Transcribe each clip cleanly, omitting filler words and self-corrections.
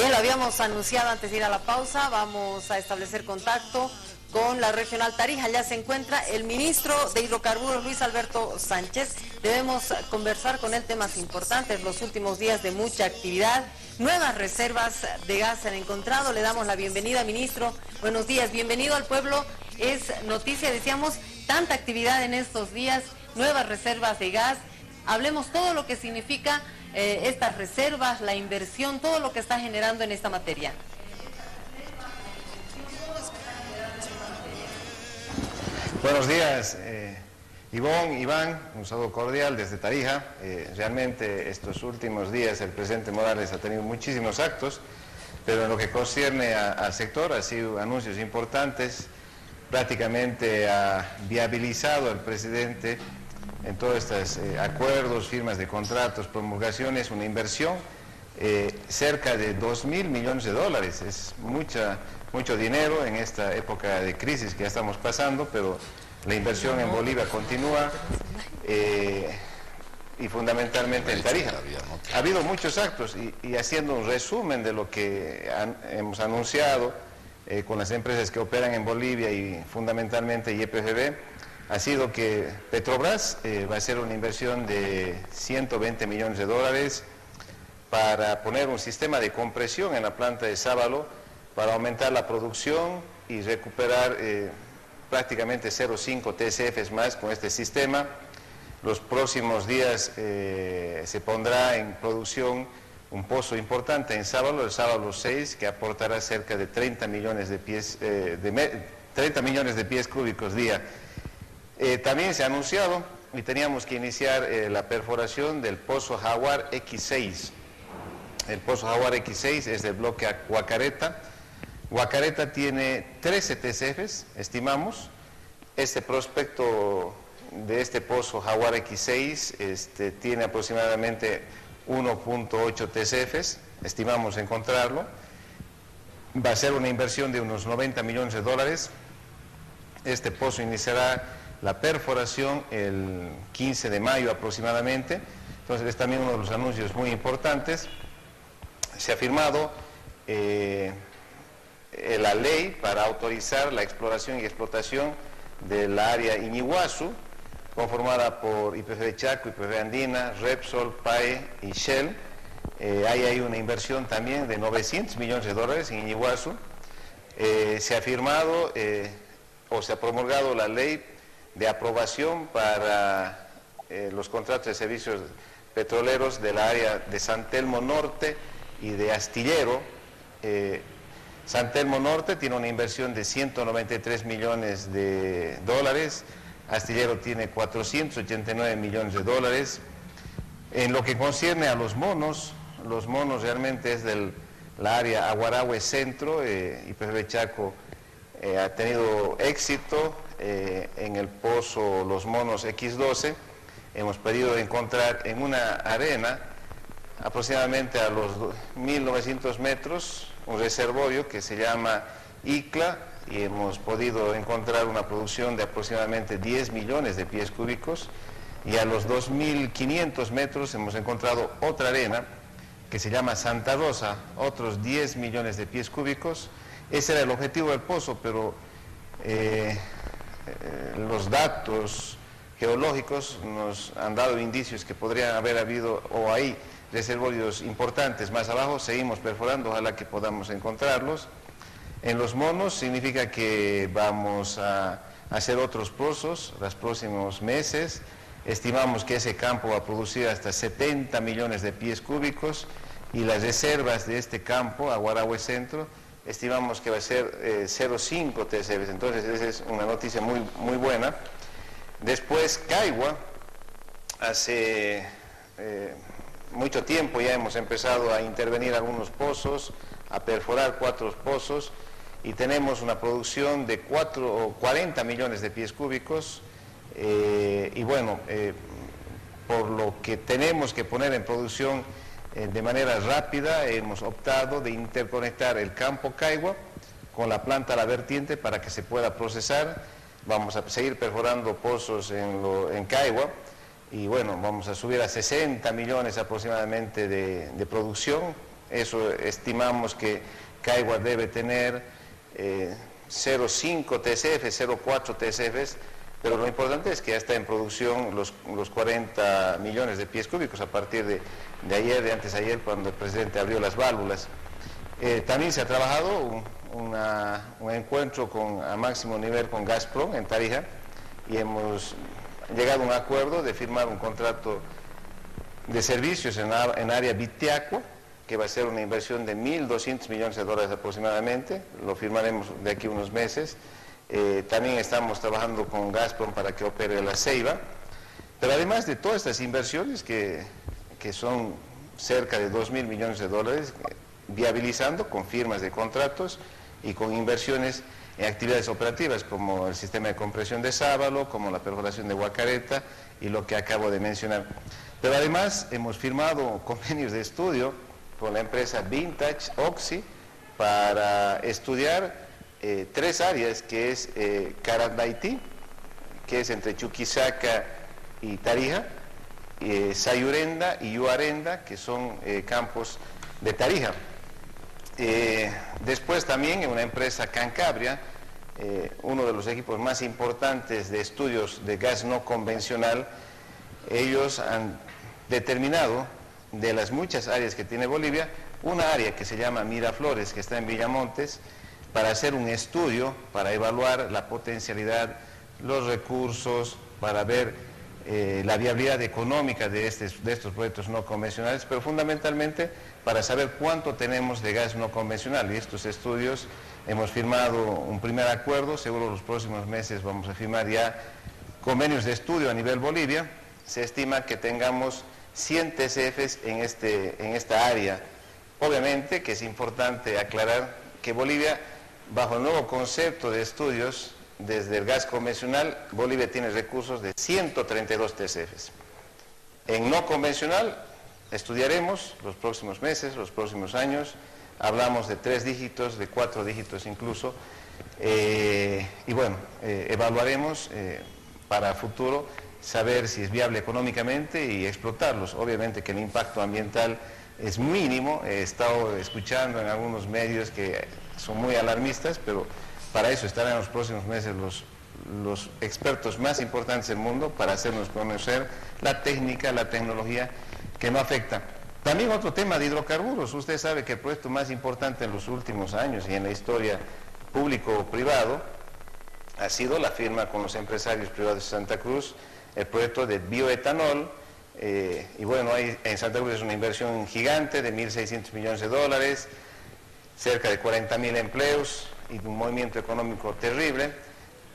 Bien, lo habíamos anunciado antes de ir a la pausa, vamos a establecer contacto con la regional Tarija. Ya se encuentra el ministro de Hidrocarburos, Luis Alberto Sánchez. Debemos conversar con él temas importantes, los últimos días de mucha actividad. Nuevas reservas de gas se han encontrado. Le damos la bienvenida, ministro. Buenos días, bienvenido al pueblo. Es noticia, decíamos, tanta actividad en estos días, nuevas reservas de gas. Hablemos todo lo que significa estas reservas, la inversión, todo lo que está generando en esta materia. Buenos días, Iván, un saludo cordial desde Tarija. Realmente estos últimos días el presidente Morales ha tenido muchísimos actos, pero en lo que concierne al sector ha sido anuncios importantes. Prácticamente ha viabilizado el presidente en todos estos acuerdos, firmas de contratos, promulgaciones, una inversión cerca de 2.000 millones de dólares. Es mucho dinero en esta época de crisis que ya estamos pasando, pero la inversión en Bolivia continúa y fundamentalmente en Tarija. Ha habido muchos actos y haciendo un resumen de lo que hemos anunciado con las empresas que operan en Bolivia y fundamentalmente YPFB, ha sido que Petrobras va a hacer una inversión de 120 millones de dólares para poner un sistema de compresión en la planta de Sábalo para aumentar la producción y recuperar prácticamente 0,5 TCFs más con este sistema. Los próximos días se pondrá en producción un pozo importante en Sábalo, el Sábalo 6, que aportará cerca de 30 millones de pies, 30 millones de pies cúbicos día. También se ha anunciado y teníamos que iniciar la perforación del pozo Jaguar X6. El pozo Jaguar X6 es del bloque Guacareta. Guacareta tiene 13 TCFs, estimamos. Este prospecto de este pozo Jaguar X6 tiene aproximadamente 1.8 TCFs, estimamos encontrarlo. Va a ser una inversión de unos 90 millones de dólares. Este pozo iniciará la perforación el 15 de mayo aproximadamente. Entonces es también uno de los anuncios muy importantes. Se ha firmado la ley para autorizar la exploración y explotación del área Iñiguazú, conformada por YPFB Chaco, YPFB Andina, Repsol, PAE y Shell. Ahí hay una inversión también de 900 millones de dólares en Iñiguazú. Se ha firmado o se ha promulgado la ley de aprobación para los contratos de servicios petroleros de la área de San Telmo Norte y de Astillero. San Telmo Norte tiene una inversión de 193 millones de dólares, Astillero tiene 489 millones de dólares. En lo que concierne a los monos realmente es de la área Aguarahue Centro, YPFB Chaco ha tenido éxito en el pozo Los Monos X12. Hemos podido encontrar en una arena aproximadamente a los 1.900 metros un reservorio que se llama ICLA y hemos podido encontrar una producción de aproximadamente 10 millones de pies cúbicos, y a los 2.500 metros hemos encontrado otra arena que se llama Santa Rosa, otros 10 millones de pies cúbicos. Ese era el objetivo del pozo, pero los datos geológicos nos han dado indicios que podrían haber habido o hay reservorios importantes más abajo. Seguimos perforando, ojalá que podamos encontrarlos. En los monos significa que vamos a hacer otros pozos los próximos meses. Estimamos que ese campo va a producir hasta 70 millones de pies cúbicos, y las reservas de este campo, Aguarahue Centro, estimamos que va a ser 0,5 TCF. Entonces esa es una noticia muy buena. Después Caigua, hace mucho tiempo ya hemos empezado a intervenir algunos pozos, a perforar 4 pozos, y tenemos una producción de 40 millones de pies cúbicos. Y bueno, por lo que tenemos que poner en producción de manera rápida, hemos optado de interconectar el campo Caigua con la planta La Vertiente para que se pueda procesar. Vamos a seguir perforando pozos en Caigua, y bueno, vamos a subir a 60 millones aproximadamente de producción eso estimamos que Caigua debe tener 0,5 TCF, 0,4 TCFs, pero lo importante es que ya está en producción los 40 millones de pies cúbicos a partir de ayer, de antes de ayer, cuando el presidente abrió las válvulas. También se ha trabajado un encuentro a máximo nivel con Gazprom en Tarija y hemos llegado a un acuerdo de firmar un contrato de servicios en área Bitiaco, que va a ser una inversión de $1.200 millones aproximadamente, lo firmaremos de aquí a unos meses. También estamos trabajando con Gazprom para que opere la Ceiba, pero además de todas estas inversiones que son cerca de $2.000 millones, viabilizando con firmas de contratos y con inversiones en actividades operativas como el sistema de compresión de Sábalo, como la perforación de Guacareta y lo que acabo de mencionar. Pero además hemos firmado convenios de estudio con la empresa Vintage Oxy para estudiar 3 áreas, que es Carandaití, que es entre Chuquisaca y Tarija, Sayurenda y Yuarenda, que son campos de Tarija. Después también en una empresa Cancabria, uno de los equipos más importantes de estudios de gas no convencional, ellos han determinado de las muchas áreas que tiene Bolivia, una área que se llama Miraflores, que está en Villamontes, para hacer un estudio, para evaluar la potencialidad, los recursos, para ver la viabilidad económica de estos proyectos no convencionales, pero fundamentalmente para saber cuánto tenemos de gas no convencional. Y estos estudios hemos firmado un primer acuerdo, seguro los próximos meses vamos a firmar ya convenios de estudio a nivel Bolivia. Se estima que tengamos 100 TCFs en esta área. Obviamente que es importante aclarar que Bolivia, bajo el nuevo concepto de estudios, desde el gas convencional, Bolivia tiene recursos de 132 TCFs. En no convencional, estudiaremos los próximos meses, los próximos años, hablamos de 3 dígitos, de 4 dígitos incluso, y bueno, evaluaremos para futuro saber si es viable económicamente y explotarlos. Obviamente que el impacto ambiental es mínimo, he estado escuchando en algunos medios que son muy alarmistas, pero para eso estarán en los próximos meses los expertos más importantes del mundo para hacernos conocer la técnica, la tecnología que no afecta. También otro tema de hidrocarburos. Usted sabe que el proyecto más importante en los últimos años y en la historia público-privado ha sido la firma con los empresarios privados de Santa Cruz, el proyecto de bioetanol, y bueno, en Santa Cruz es una inversión gigante de $1.600 millones, cerca de 40.000 empleos y un movimiento económico terrible,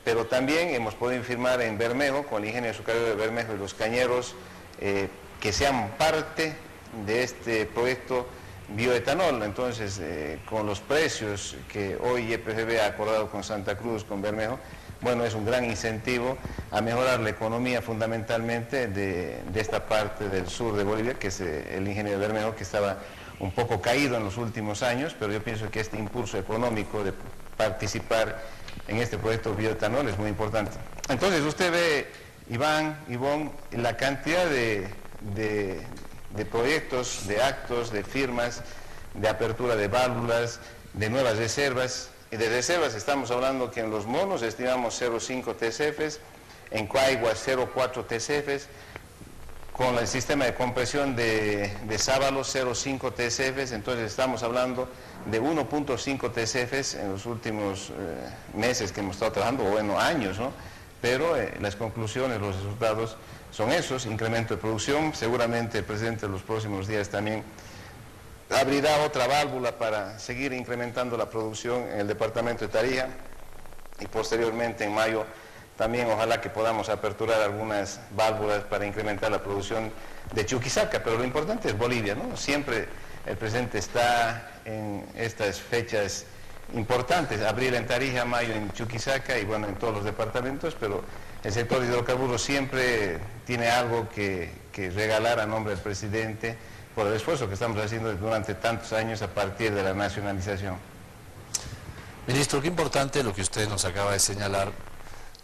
pero también hemos podido firmar en Bermejo, con el ingenio azucarero de Bermejo y los cañeros, que sean parte de este proyecto bioetanol. Entonces, con los precios que hoy YPFB ha acordado con Santa Cruz, con Bermejo, bueno, es un gran incentivo a mejorar la economía fundamentalmente de esta parte del sur de Bolivia, que es el ingenio de Bermejo, que estaba un poco caído en los últimos años, pero yo pienso que este impulso económico de participar en este proyecto bioetanol es muy importante. Entonces usted ve, Ivonne, la cantidad de proyectos, de actos, de firmas, de apertura de válvulas, de nuevas reservas. Y de reservas estamos hablando que en Los Monos estimamos 0,5 TCFs, en Caigua 0,4 TCFs, con el sistema de compresión de Sábalo 0,5 TCFs, entonces estamos hablando de 1,5 TCFs en los últimos meses que hemos estado trabajando, o bueno, años, ¿no? Pero las conclusiones, los resultados son esos: incremento de producción. Seguramente el presidente en los próximos días también abrirá otra válvula para seguir incrementando la producción en el departamento de Tarija, y posteriormente en mayo también ojalá que podamos aperturar algunas válvulas para incrementar la producción de Chuquisaca. Pero lo importante es Bolivia, ¿no? Siempre el presidente está en estas fechas importantes: abril en Tarija, mayo en Chuquisaca y bueno, en todos los departamentos, pero el sector de hidrocarburos siempre tiene algo que regalar a nombre del presidente por el esfuerzo que estamos haciendo durante tantos años a partir de la nacionalización. Ministro, qué importante lo que usted nos acaba de señalar,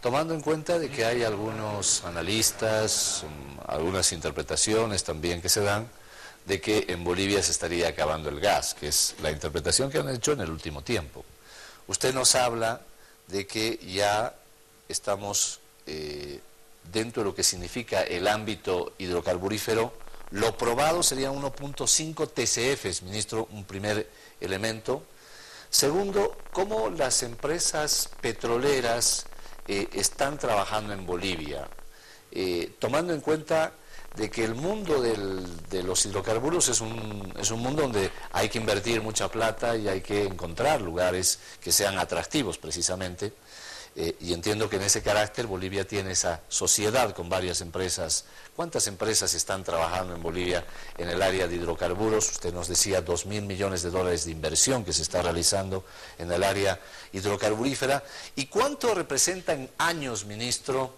tomando en cuenta de que hay algunos analistas, algunas interpretaciones también que se dan, de que en Bolivia se estaría acabando el gas, que es la interpretación que han hecho en el último tiempo. Usted nos habla de que ya estamos dentro de lo que significa el ámbito hidrocarburífero. Lo probado sería 1.5 TCFs, ministro, un primer elemento. Segundo, ¿cómo las empresas petroleras están trabajando en Bolivia? Tomando en cuenta de que el mundo de los hidrocarburos es un mundo donde hay que invertir mucha plata y hay que encontrar lugares que sean atractivos precisamente, y entiendo que en ese carácter Bolivia tiene esa sociedad con varias empresas. ¿Cuántas empresas están trabajando en Bolivia en el área de hidrocarburos? Usted nos decía 2.000 millones de dólares de inversión que se está realizando en el área hidrocarburífera. ¿Y cuánto representa en años, ministro,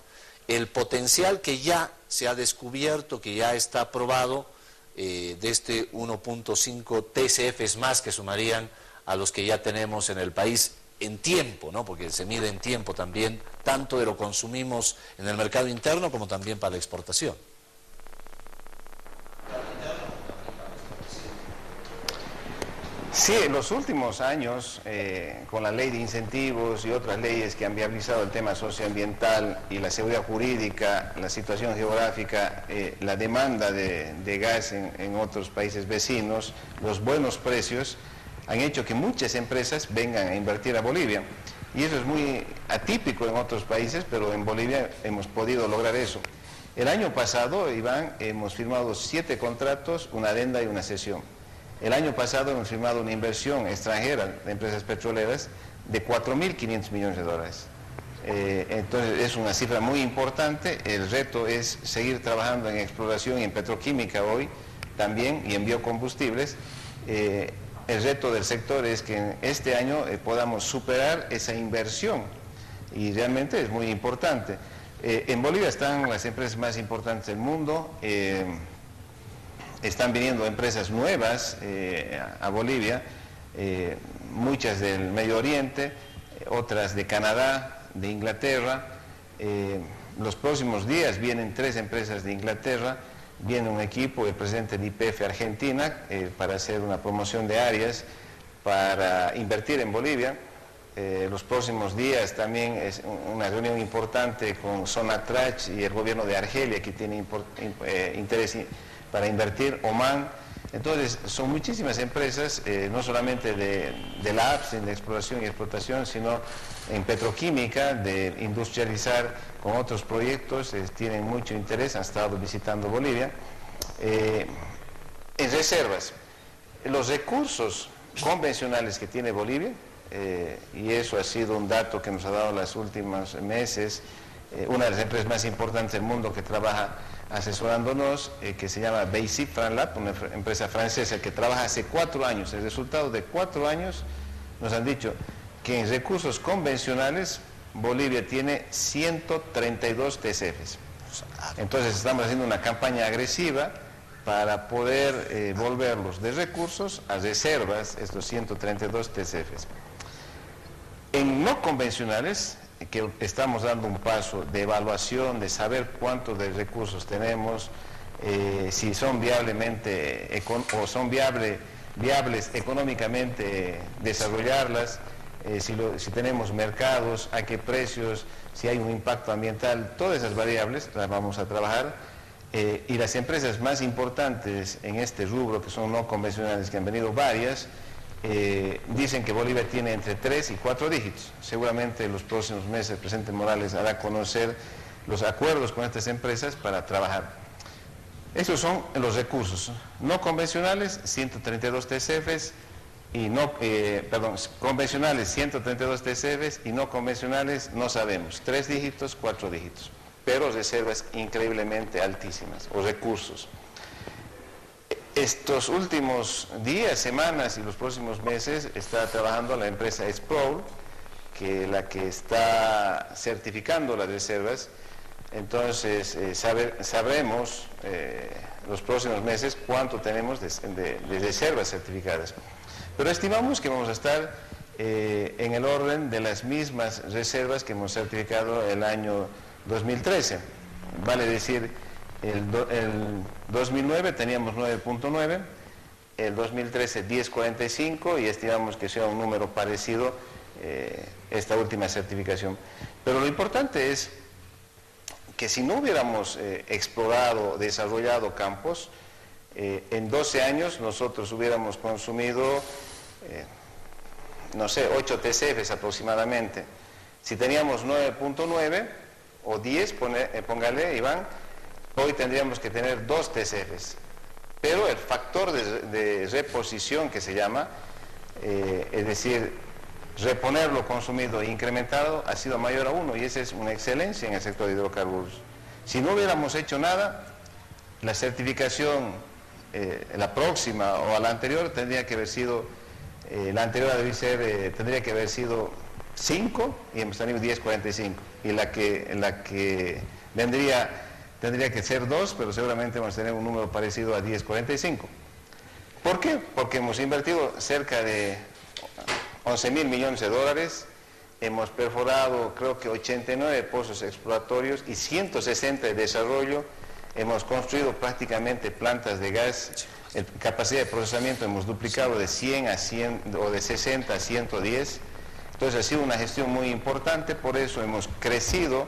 el potencial que ya se ha descubierto, que ya está aprobado, de este 1.5 TCFs más que sumarían a los que ya tenemos en el país en tiempo, ¿no? Porque se mide en tiempo también, tanto de lo consumimos en el mercado interno como también para la exportación? Sí, en los últimos años, con la ley de incentivos y otras leyes que han viabilizado el tema socioambiental y la seguridad jurídica, la situación geográfica, la demanda de gas en otros países vecinos, los buenos precios, han hecho que muchas empresas vengan a invertir a Bolivia. Y eso es muy atípico en otros países, pero en Bolivia hemos podido lograr eso. El año pasado, Iván, hemos firmado 7 contratos, una adenda y una cesión. El año pasado hemos firmado una inversión extranjera de empresas petroleras de 4.500 millones de dólares. Entonces es una cifra muy importante. El reto es seguir trabajando en exploración y en petroquímica hoy también y en biocombustibles. El reto del sector es que en este año podamos superar esa inversión y realmente es muy importante. En Bolivia están las empresas más importantes del mundo. Están viniendo empresas nuevas a Bolivia, muchas del Medio Oriente, otras de Canadá, de Inglaterra. Los próximos días vienen 3 empresas de Inglaterra, viene un equipo, el presidente de YPF Argentina, para hacer una promoción de áreas, para invertir en Bolivia. Los próximos días también es una reunión importante con Sonatrach y el gobierno de Argelia, que tiene interés para invertir, Oman. Entonces son muchísimas empresas, no solamente de la APSIN, de exploración y explotación, sino en petroquímica, de industrializar con otros proyectos, tienen mucho interés, han estado visitando Bolivia. En reservas, los recursos convencionales que tiene Bolivia, y eso ha sido un dato que nos ha dado los últimos meses, una de las empresas más importantes del mundo que trabaja asesorándonos, que se llama Basic Franlab, una empresa francesa que trabaja hace 4 años. El resultado de 4 años nos han dicho que en recursos convencionales Bolivia tiene 132 TCFs. Entonces estamos haciendo una campaña agresiva para poder volverlos de recursos a reservas, estos 132 TCFs. En no convencionales, que estamos dando un paso de evaluación, de saber cuántos de recursos tenemos, si son viablemente o son viables económicamente desarrollarlas, si tenemos mercados, a qué precios, si hay un impacto ambiental, todas esas variables las vamos a trabajar. Y las empresas más importantes en este rubro, que son no convencionales, que han venido varias, dicen que Bolivia tiene entre 3 y 4 dígitos. Seguramente en los próximos meses el presidente Morales hará conocer los acuerdos con estas empresas para trabajar. Esos son los recursos no convencionales, 132 TCFs, y convencionales 132 TCFs y no convencionales no sabemos, 3 dígitos, 4 dígitos, pero reservas increíblemente altísimas, o recursos. Estos últimos días, semanas y los próximos meses está trabajando la empresa Sproul, que la que está certificando las reservas. Entonces sabremos los próximos meses cuánto tenemos de reservas certificadas. Pero estimamos que vamos a estar en el orden de las mismas reservas que hemos certificado el año 2013. Vale decir El 2009 teníamos 9.9, el 2013 10.45 y estimamos que sea un número parecido esta última certificación. Pero lo importante es que si no hubiéramos explorado, desarrollado campos, en 12 años nosotros hubiéramos consumido, no sé, 8 TCFs aproximadamente. Si teníamos 9.9 o 10, póngale, Iván, hoy tendríamos que tener 2 TCFs. Pero el factor de reposición que se llama, es decir, reponer lo consumido e incrementado, ha sido mayor a 1 y esa es una excelencia en el sector de hidrocarburos. Si no hubiéramos hecho nada, la certificación, la próxima o a la anterior, tendría que haber sido, tendría que haber sido 5 y hemos tenido 10.45. Y la que vendría tendría que ser 2, pero seguramente vamos a tener un número parecido a 10.45. ¿Por qué? Porque hemos invertido cerca de 11.000 millones de dólares, hemos perforado creo que 89 pozos exploratorios y 160 de desarrollo, hemos construido prácticamente plantas de gas, capacidad de procesamiento hemos duplicado de 100 a 100 o de 60 a 110, entonces ha sido una gestión muy importante, por eso hemos crecido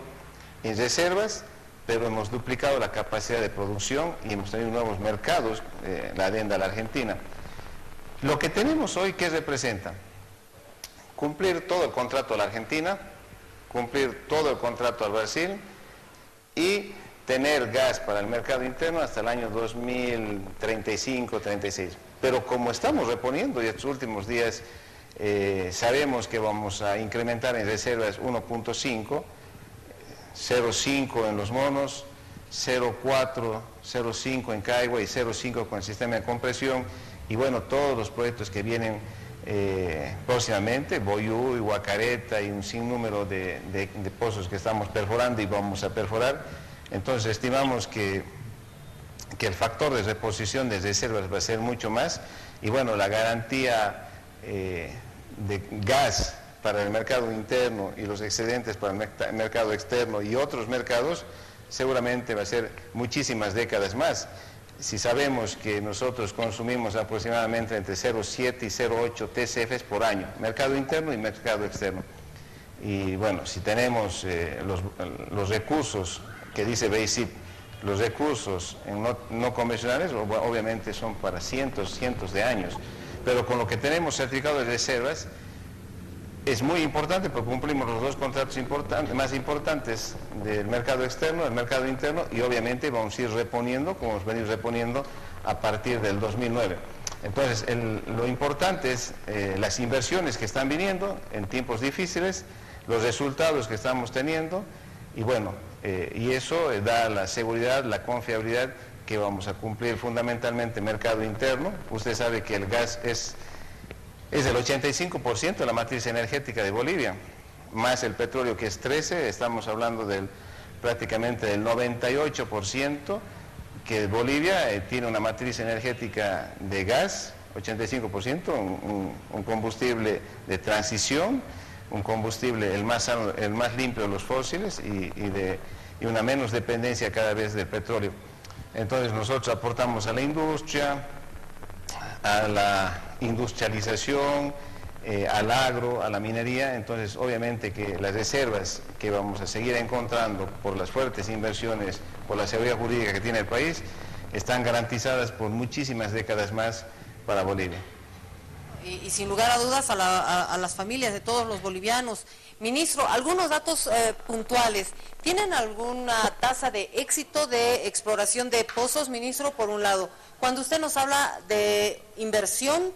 en reservas, pero hemos duplicado la capacidad de producción y hemos tenido nuevos mercados, la adenda a la Argentina. Lo que tenemos hoy, ¿qué representa? Cumplir todo el contrato a la Argentina, cumplir todo el contrato al Brasil y tener gas para el mercado interno hasta el año 2035-36. Pero como estamos reponiendo y estos últimos días sabemos que vamos a incrementar en reservas 1.5, 0.5 en los monos, 0.4, 0.5 en Caigua y 0.5 con el sistema de compresión y bueno, todos los proyectos que vienen próximamente, Boyú y Guacareta y un sinnúmero de pozos que estamos perforando y vamos a perforar. Entonces estimamos que el factor de reposición de reservas va a ser mucho más y bueno, la garantía de gas para el mercado interno y los excedentes para el mercado externo y otros mercados seguramente va a ser muchísimas décadas más. Si sabemos que nosotros consumimos aproximadamente entre 0,7 y 0,8 TCFs por año, mercado interno y mercado externo. Y bueno, si tenemos los recursos que dice BASIP, los recursos no convencionales, obviamente son para cientos de años, pero con lo que tenemos certificado de reservas, es muy importante porque cumplimos los dos contratos más importantes del mercado externo, del mercado interno y obviamente vamos a ir reponiendo, como hemos venido reponiendo a partir del 2009. Entonces, lo importante es las inversiones que están viniendo en tiempos difíciles, los resultados que estamos teniendo y bueno, y eso da la seguridad, la confiabilidad que vamos a cumplir fundamentalmente mercado interno. Usted sabe que el gas es el 85% de la matriz energética de Bolivia, más el petróleo que es 13%, estamos hablando prácticamente del 98% que Bolivia tiene una matriz energética de gas, 85%, un combustible de transición, un combustible el más sano, el más limpio de los fósiles y una menos dependencia cada vez del petróleo. Entonces nosotros aportamos a la industria, a la industrialización, al agro, a la minería, entonces obviamente que las reservas que vamos a seguir encontrando por las fuertes inversiones, por la seguridad jurídica que tiene el país, están garantizadas por muchísimas décadas más para Bolivia. Y sin lugar a dudas a las familias de todos los bolivianos. Ministro, algunos datos puntuales. ¿Tienen alguna tasa de éxito de exploración de pozos, ministro? Por un lado, cuando usted nos habla de inversión,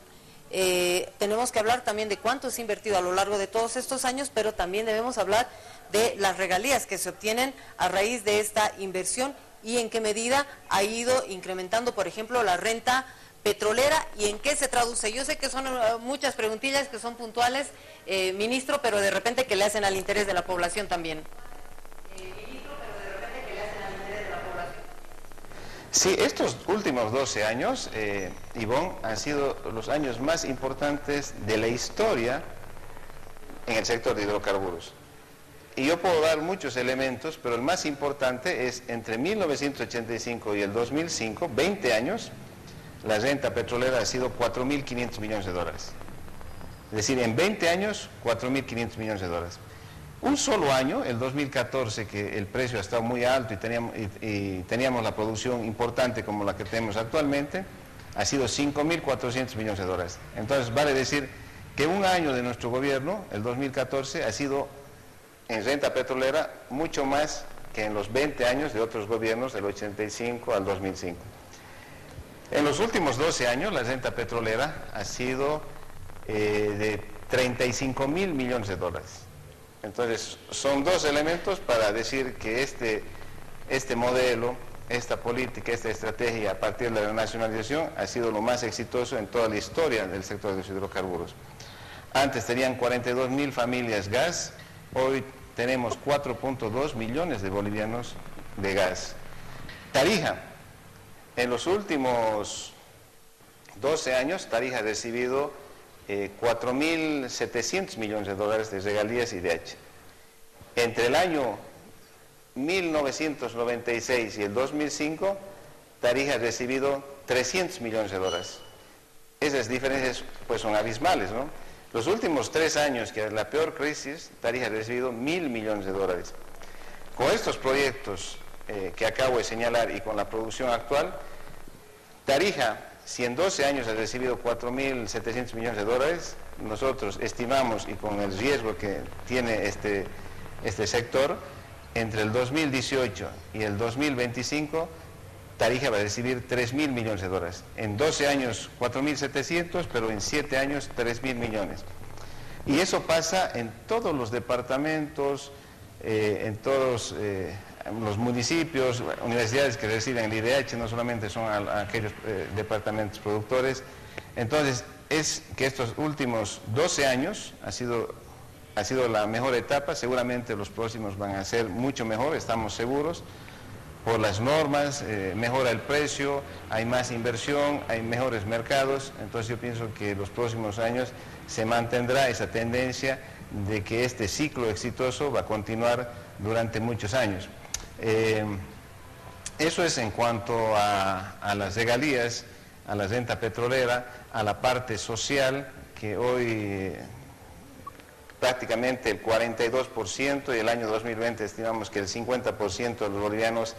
tenemos que hablar también de cuánto es invertido a lo largo de todos estos años, pero también debemos hablar de las regalías que se obtienen a raíz de esta inversión y en qué medida ha ido incrementando, por ejemplo, la renta petrolera y en qué se traduce. Yo sé que son muchas preguntillas que son puntuales, ministro, pero de repente que le hacen al interés de la población también. Sí, estos últimos 12 años, Ivonne, han sido los años más importantes de la historia en el sector de hidrocarburos. Y yo puedo dar muchos elementos, pero el más importante es entre 1985 y el 2005, 20 años, la renta petrolera ha sido 4.500 millones de dólares. Es decir, en 20 años, 4.500 millones de dólares. Un solo año, el 2014, que el precio ha estado muy alto y teníamos la producción importante como la que tenemos actualmente, ha sido 5.400 millones de dólares. Entonces, vale decir que un año de nuestro gobierno, el 2014, ha sido en renta petrolera mucho más que en los 20 años de otros gobiernos del 85 al 2005. En los últimos 12 años, la renta petrolera ha sido de 35.000 millones de dólares. Entonces, son dos elementos para decir que este modelo, esta política, esta estrategia a partir de la nacionalización ha sido lo más exitoso en toda la historia del sector de los hidrocarburos. Antes tenían 42.000 familias gas, hoy tenemos 4.2 millones de bolivianos de gas. Tarija, en los últimos 12 años, Tarija ha recibido 4.700 millones de dólares de regalías y IDH. Entre el año 1996 y el 2005, Tarija ha recibido 300 millones de dólares. Esas diferencias pues son abismales, ¿no? Los últimos 3 años, que es la peor crisis, Tarija ha recibido 1.000 millones de dólares. Con estos proyectos que acabo de señalar y con la producción actual, Tarija, si en 12 años ha recibido 4.700 millones de dólares, nosotros estimamos, y con el riesgo que tiene este sector, entre el 2018 y el 2025, Tarija va a recibir 3.000 millones de dólares. En 12 años 4.700, pero en 7 años 3.000 millones. Y eso pasa en todos los departamentos, en todos los municipios, universidades que reciben el IDH, no solamente son aquellos departamentos productores. Entonces, es que estos últimos 12 años ha sido la mejor etapa. Seguramente los próximos van a ser mucho mejor, estamos seguros. Por las normas, mejora el precio, hay más inversión, hay mejores mercados. Entonces yo pienso que los próximos años se mantendrá esa tendencia de que este ciclo exitoso va a continuar durante muchos años. Eso es en cuanto a las regalías, a la renta petrolera, a la parte social, que hoy prácticamente el 42%, y el año 2020 estimamos que el 50% de los bolivianos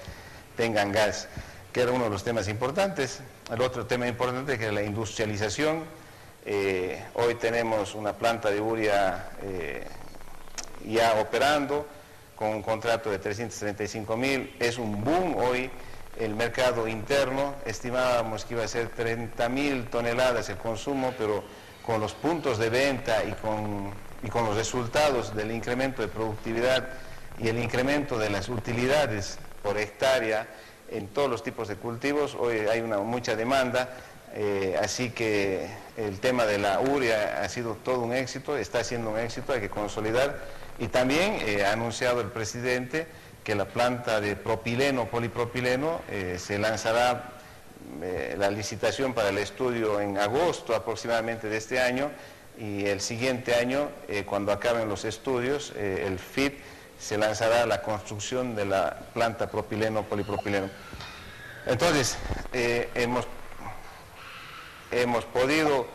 tengan gas, que era uno de los temas importantes. El otro tema importante que es la industrialización. Hoy tenemos una planta de urea ya operando con un contrato de 335.000, es un boom hoy. El mercado interno, estimábamos que iba a ser 30.000 toneladas el consumo, pero con los puntos de venta y con los resultados del incremento de productividad y el incremento de las utilidades por hectárea en todos los tipos de cultivos, hoy hay mucha demanda, así que el tema de la urea ha sido todo un éxito, está siendo un éxito, hay que consolidar. Y también ha anunciado el presidente que la planta de propileno, polipropileno, se lanzará la licitación para el estudio en agosto aproximadamente de este año, y el siguiente año, cuando acaben los estudios, el FID se lanzará la construcción de la planta propileno, polipropileno. Entonces, hemos podido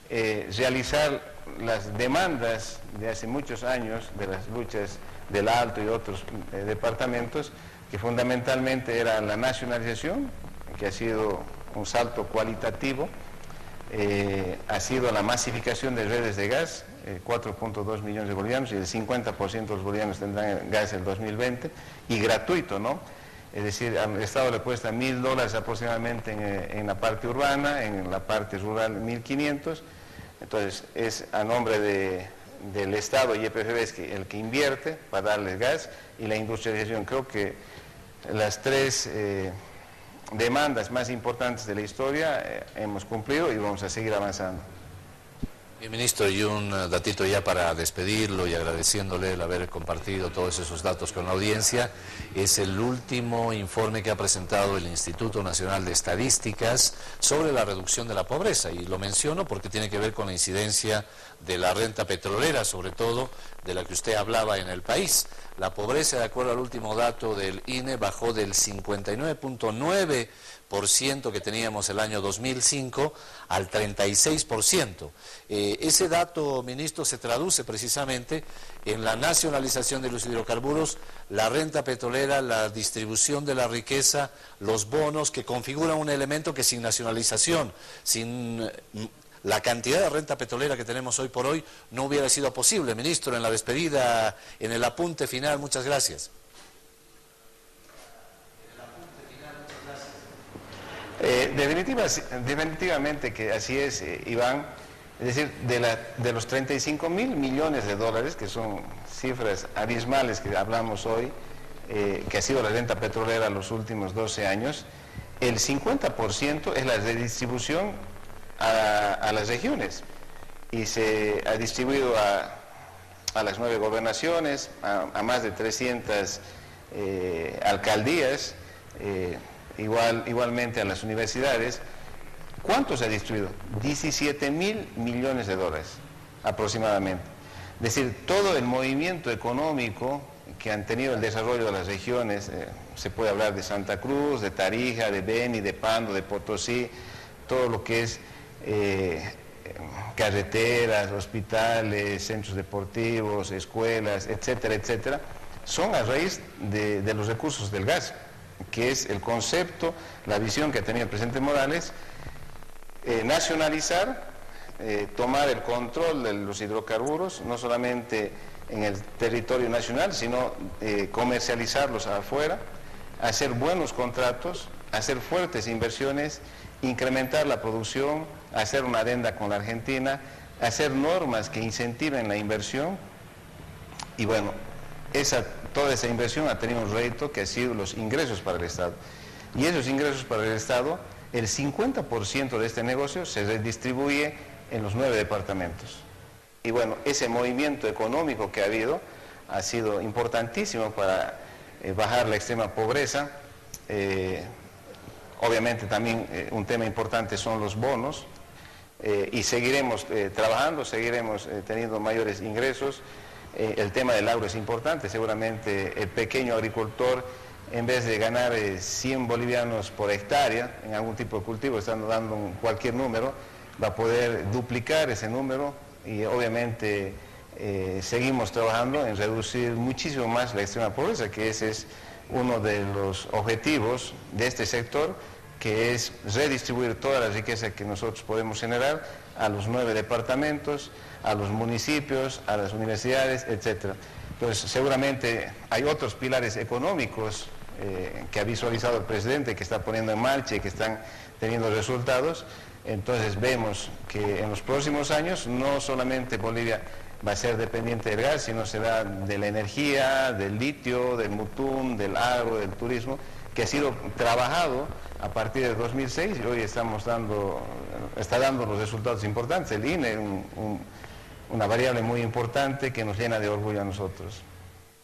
realizar las demandas de hace muchos años de las luchas del Alto y otros departamentos, que fundamentalmente era la nacionalización, que ha sido un salto cualitativo, ha sido la masificación de redes de gas, 4.2 millones de bolivianos, y el 50% de los bolivianos tendrán gas en el 2020, y gratuito, ¿no? Es decir, al Estado le cuesta $1.000 aproximadamente en la parte urbana, en la parte rural 1.500, entonces es a nombre del Estado y YPFB es el que invierte para darles gas, y la industrialización. Creo que las tres demandas más importantes de la historia hemos cumplido y vamos a seguir avanzando. Bien, ministro, y un datito ya para despedirlo y agradeciéndole el haber compartido todos esos datos con la audiencia. Es el último informe que ha presentado el Instituto Nacional de Estadísticas sobre la reducción de la pobreza, y lo menciono porque tiene que ver con la incidencia de la renta petrolera, sobre todo de la que usted hablaba en el país. La pobreza, de acuerdo al último dato del INE, bajó del 59.9% que teníamos el año 2005 al 36%. Ese dato, ministro, se traduce precisamente en la nacionalización de los hidrocarburos, la renta petrolera, la distribución de la riqueza, los bonos, que configuran un elemento que sin nacionalización, sin la cantidad de renta petrolera que tenemos hoy por hoy, no hubiera sido posible. Ministro, en la despedida, en el apunte final, muchas gracias. Definitivamente que así es, Iván. Es decir, de los 35.000 millones de dólares, que son cifras abismales que hablamos hoy, que ha sido la renta petrolera los últimos 12 años, el 50% es la redistribución a las regiones, y se ha distribuido a las 9 gobernaciones, a más de 300 alcaldías, igualmente a las universidades. ¿Cuánto se ha distribuido? 17.000 millones de dólares aproximadamente. Es decir, todo el movimiento económico que han tenido el desarrollo de las regiones, se puede hablar de Santa Cruz, de Tarija, de Beni, de Pando, de Potosí, todo lo que es carreteras, hospitales, centros deportivos, escuelas, etcétera, etcétera, son a raíz de los recursos del gas, que es el concepto, la visión que ha tenido el presidente Morales, nacionalizar, tomar el control de los hidrocarburos, no solamente en el territorio nacional, sino comercializarlos afuera, hacer buenos contratos, hacer fuertes inversiones, incrementar la producción, hacer una adenda con la Argentina, hacer normas que incentiven la inversión. Y bueno, toda esa inversión ha tenido un rédito que ha sido los ingresos para el Estado. Y esos ingresos para el Estado, el 50% de este negocio se redistribuye en los 9 departamentos. Y bueno, ese movimiento económico que ha habido ha sido importantísimo para bajar la extrema pobreza. Obviamente también un tema importante son los bonos, y seguiremos trabajando, seguiremos teniendo mayores ingresos. El tema del agro es importante. Seguramente el pequeño agricultor, en vez de ganar 100 bolivianos por hectárea en algún tipo de cultivo, están dando cualquier número, va a poder duplicar ese número, y obviamente seguimos trabajando en reducir muchísimo más la extrema pobreza, que ese es uno de los objetivos de este sector, que es redistribuir toda la riqueza que nosotros podemos generar a los 9 departamentos, a los municipios, a las universidades, etc. Entonces, seguramente hay otros pilares económicos que ha visualizado el presidente, que está poniendo en marcha y que están teniendo resultados. Entonces vemos que en los próximos años no solamente Bolivia va a ser dependiente del gas, sino será de la energía, del litio, del mutum, del agro, del turismo, que ha sido trabajado a partir de 2006 y hoy está dando los resultados importantes. El INE, una variable muy importante que nos llena de orgullo a nosotros.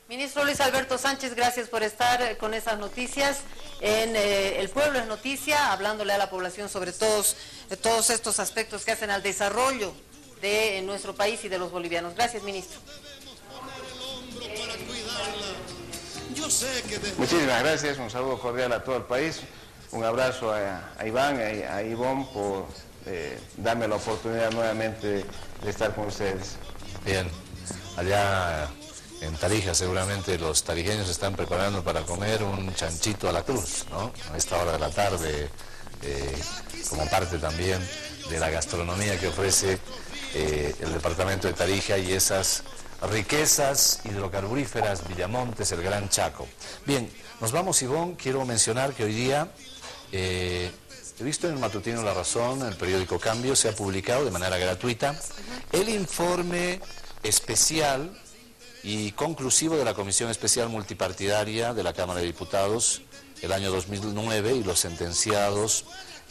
Ministro Luis Alberto Sánchez, gracias por estar con esas noticias. En El Pueblo es Noticia, hablándole a la población sobre todos estos aspectos que hacen al desarrollo de nuestro país y de los bolivianos. Gracias, ministro. Muchísimas gracias, un saludo cordial a todo el país, un abrazo a Iván, a Ivonne por darme la oportunidad nuevamente de estar con ustedes. Bien, allá en Tarija seguramente los tarijeños se están preparando para comer un chanchito a la cruz, ¿no? A esta hora de la tarde, como parte también de la gastronomía que ofrece el departamento de Tarija y esas riquezas hidrocarburíferas, Villamontes, el Gran Chaco. Bien, nos vamos, Ivonne. Quiero mencionar que hoy día, he visto en el matutino La Razón, en el periódico Cambio, se ha publicado de manera gratuita el informe especial y conclusivo de la Comisión Especial Multipartidaria de la Cámara de Diputados el año 2009 y los sentenciados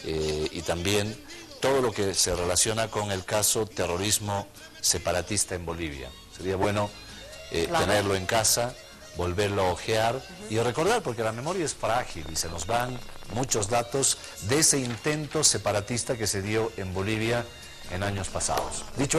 y también todo lo que se relaciona con el caso terrorismo separatista en Bolivia. Sería bueno tenerlo en casa, volverlo a ojear y recordar, porque la memoria es frágil y se nos van muchos datos de ese intento separatista que se dio en Bolivia en años pasados. Dicho